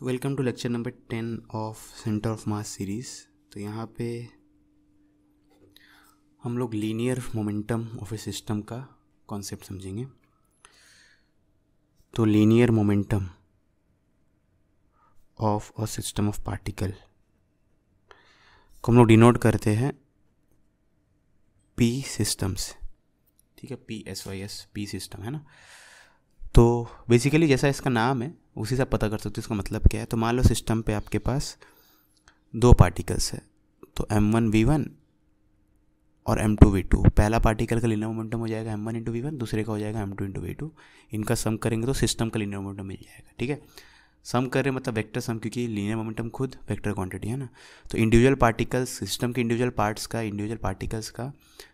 तो welcome to lecture number 10 of centre of mass series. तो यहाँ पे हम लोग linear momentum of a system का कॉन्सेप्ट समझेंगे। तो linear momentum of a system of particle को हम लोग डिनोट करते हैं पी सिस्टम्स। ठीक है, PSYS पी सिस्टम है ना। तो बेसिकली जैसा इसका नाम है उसी से आप पता कर सकते हो इसका मतलब क्या है। तो मान लो सिस्टम पे आपके पास दो पार्टिकल्स है, तो M1V1 और M2V2। पहला पार्टिकल का लीनियर मोमेंटम हो जाएगा M1 × V1, दूसरे का हो जाएगा M2 × V2। इनका सम करेंगे तो सिस्टम का लीनियर मोमेंटम मिल जाएगा। ठीक है, सम कर रहे मतलब वेक्टर सम, क्योंकि लीनियर मोमेंटम खुद वेक्टर क्वांटिटी है ना। तो इंडिविजुअल पार्टिकल्स, सिस्टम के इंडिविजुअल पार्ट्स का, इंडिविजुअल पार्टिकल्स का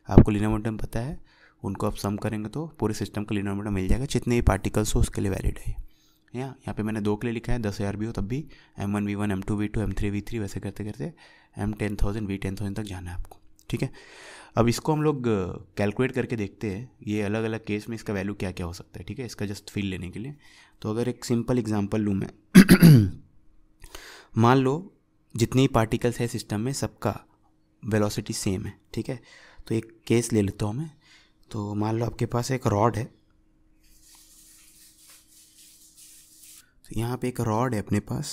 आपको लीनियर मोमेंटम पता है, उनको आप सम करेंगे तो पूरे सिस्टम का लीनियर मोमेंटम मिल जाएगा। जितने भी पार्टिकल्स हो उसके लिए वैलिड है। यहाँ पे मैंने 2 के लिए लिखा है, 10,000 भी हो तब भी M1V1 M2V2 M3V3 वैसे करते करते M10,000 V10,000 तक जाना है आपको। ठीक है, अब इसको हम लोग कैलकुलेट करके देखते हैं ये अलग अलग केस में इसका वैल्यू क्या क्या हो सकता है। ठीक है, इसका जस्ट फील लेने के लिए। तो अगर एक सिंपल एग्जांपल लूँ मैं मान लो जितनी पार्टिकल्स है सिस्टम में सबका वेलोसिटी सेम है। ठीक है, तो एक केस ले लेता हूँ मैं। तो मान लो आपके पास एक रॉड है, तो यहाँ पे एक रॉड है अपने पास।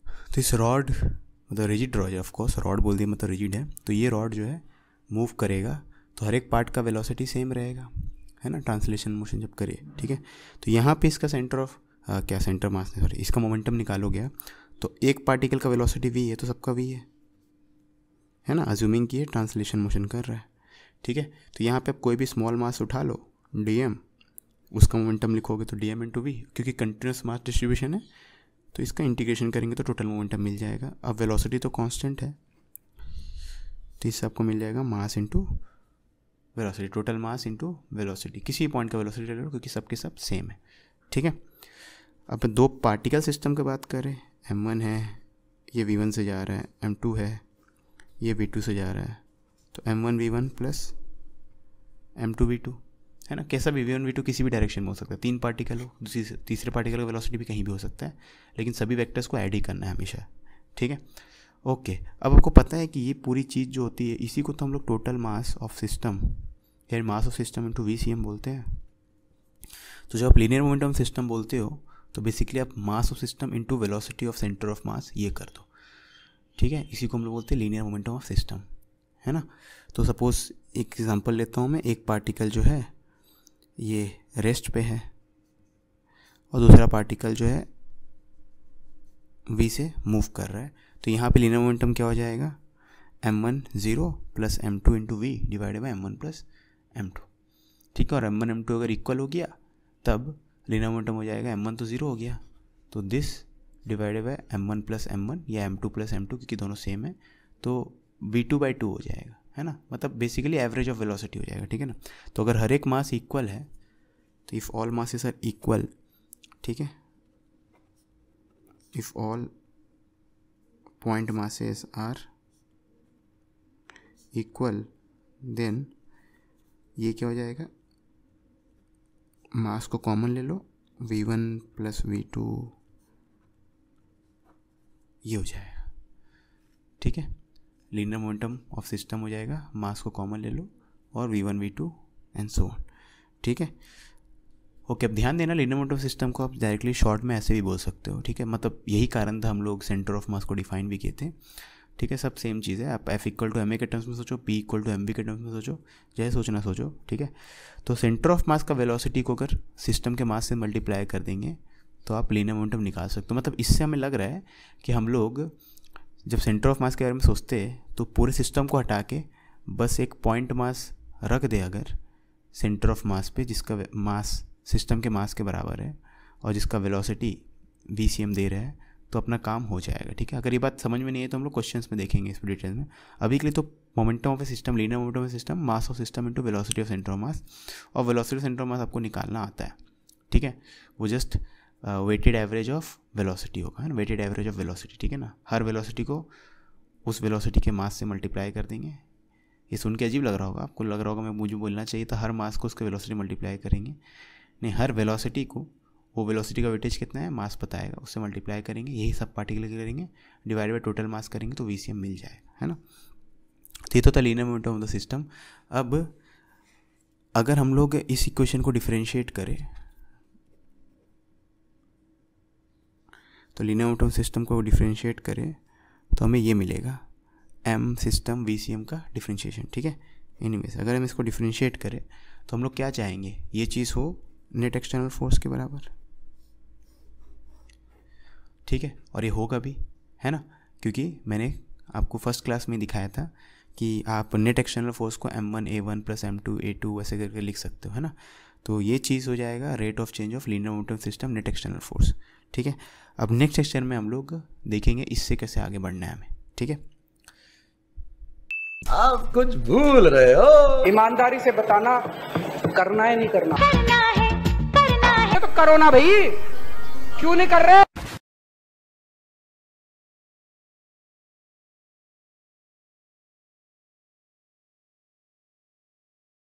तो इस रॉड मतलब रिजिड रॉड है, ऑफकोर्स रॉड बोल दिया मतलब रिजिड है। तो ये रॉड जो है मूव करेगा तो हर एक पार्ट का वेलोसिटी सेम रहेगा, है ना, ट्रांसलेशन मोशन जब करिए। ठीक है, तो यहाँ पे इसका सेंटर ऑफ सेंटर मास नहीं, सॉरी, इसका मोमेंटम निकालोगे तो एक पार्टिकल का वेलोसिटी v है तो सबका v है ना, अज्यूमिंग कि ये ट्रांसलेशन मोशन कर रहा है। ठीक है, तो यहाँ पे आप कोई भी स्मॉल मास उठा लो dm, उसका मोमेंटम लिखोगे तो dm × v, क्योंकि कंटिन्यूस मास डिस्ट्रीब्यूशन है तो इसका इंटीग्रेशन करेंगे तो टोटल मोमेंटम मिल जाएगा। अब वेलोसिटी तो कांस्टेंट है तो इससे आपको मिल जाएगा mass into velocity, total mass into velocity. किसी पॉइंट का वेलोसिटी ले लो क्योंकि सबके सब सेम है। ठीक है, अब दो पार्टिकल सिस्टम की बात करें, M1 है, ये V1 से जा रहा है, M2 है, ये V2 से जा रहा है, तो M1V1 प्लस M2V2 है ना। कैसा भी V1 V2 किसी भी डायरेक्शन में हो सकता है। 3 पार्टिकल हो, तीसरे पार्टिकल का वेलोसिटी भी कहीं भी हो सकता है, लेकिन सभी वेक्टर्स को ऐड ही करना है हमेशा। ठीक है, ओके। अब आपको पता है कि ये पूरी चीज़ जो होती है इसी को तो हम लोग टोटल मास ऑफ सिस्टम या मास ऑफ सिस्टम इंटू VCM बोलते हैं। तो जब आप लीनियर मोमेंटम सिस्टम बोलते हो तो बेसिकली आप मास of system into velocity of centre of मास ये कर दो। ठीक है, इसी को हम लोग बोलते हैं लीनियर मोमेंटम ऑफ सिस्टम, है ना। तो सपोज एक एग्जांपल लेता हूँ मैं, एक पार्टिकल जो है ये रेस्ट पे है और दूसरा पार्टिकल जो है v से मूव कर रहा है। तो यहाँ पे लीनियर मोमेंटम क्या हो जाएगा, M1 0 plus M2 × v divided by M1 plus M2। ठीक है, और M1 M2 अगर इक्वल हो गया तब लीनियर मोमेंटम हो जाएगा, M1 तो 0 हो गया तो this divided by M1 plus M1 या M2 प्लस M2, क्योंकि दोनों सेम है तो V2/2 हो जाएगा, है ना। मतलब बेसिकली एवरेज ऑफ वेलोसिटी हो जाएगा। ठीक है ना। तो अगर हर एक मास इक्वल है तो if all masses are equal, ठीक है, if all point masses are equal then ये क्या हो जाएगा, मास को कॉमन ले लो, V1 प्लस V2 ये हो जाएगा। ठीक है, लीनियर मोमेंटम ऑफ सिस्टम हो जाएगा, मास को कॉमन ले लो और V1 V2 and so on. ठीक है, ओके। अब ध्यान देना, लीनियर मोमेंटम सिस्टम को आप डायरेक्टली शॉर्ट में ऐसे भी बोल सकते हो। ठीक है, मतलब यही कारण था हम लोग सेंटर ऑफ मास को डिफाइन भी किए थे। ठीक है, सब सेम चीज़ है। आप F = ma के टर्म्स में सोचो, P = mv के टर्म्स में सोचो, जैसे सोचना सोचो। ठीक है, तो सेंटर ऑफ मास का वेलोसिटी को अगर सिस्टम के मास से मल्टीप्लाई कर देंगे तो आप लीनियर मोमेंटम निकाल सकते हो। मतलब इससे हमें लग रहा है कि हम लोग जब सेंटर ऑफ मास के बारे में सोचते हैं तो पूरे सिस्टम को हटा के बस एक पॉइंट मास रख दे अगर सेंटर ऑफ मास पे, जिसका मास सिस्टम के मास के बराबर है और जिसका वेलोसिटी VCM दे रहा है, तो अपना काम हो जाएगा। ठीक है, अगर ये बात समझ में नहीं है तो हम लोग क्वेश्चंस में देखेंगे इस डिटेल में। अभी के लिए तो momentum of a system, linear momentum of a system, mass of system into velocity of centre of mass, और velocity of centre of mass आपको निकालना आता है। ठीक है, वो just weighted average of velocity होगा, है ना, वेटेड एवरेज ऑफ वेलोसिटी। ठीक है ना, हर वेलोसिटी को उस वेलोसिटी के मास से मल्टीप्लाई कर देंगे। ये सुन के अजीब लग रहा होगा आपको, लग रहा होगा मैं मुझे बोलना चाहिए था हर मास को उसके वेलोसिटी मल्टीप्लाई करेंगे। नहीं, हर वेलोसिटी को वो वेलोसिटी का वेटेज कितना है, मास पता आएगा, उससे मल्टीप्लाई करेंगे, यही सब पार्टिकल करेंगे, डिवाइड बाय टोटल मास करेंगे तो VCM मिल जाएगा, है ना। तो ये तो था linear momentum of the system. अब अगर हम लोग इस इक्वेशन को डिफरेंशिएट करें तो लीनियर मोमेंटम सिस्टम को डिफरेंशिएट करें तो हमें ये मिलेगा m सिस्टम VCM का डिफरेंशिएशन, ठीक है। एनीवेज अगर हम इसको डिफरेंशिएट करें तो हम लोग क्या चाहेंगे, ये चीज़ हो नेट एक्सटर्नल फोर्स के बराबर, ठीक है, और ये होगा भी, है ना, क्योंकि मैंने आपको फर्स्ट क्लास में दिखाया था कि आप नेट एक्सटर्नल फोर्स को m1 A1 plus m2 A2 वैसे करके लिख सकते हो, है ना। तो ये चीज़ हो जाएगा rate of change of linear momentum system net external force, ठीक है। अब नेक्स्ट सेक्शन में हम लोग देखेंगे इससे कैसे आगे बढ़ना है हमें, ठीक है। आप कुछ भूल रहे हो, ईमानदारी से बताना, करना है नहीं करना, करना है तो करो ना भाई, क्यों नहीं कर रहे।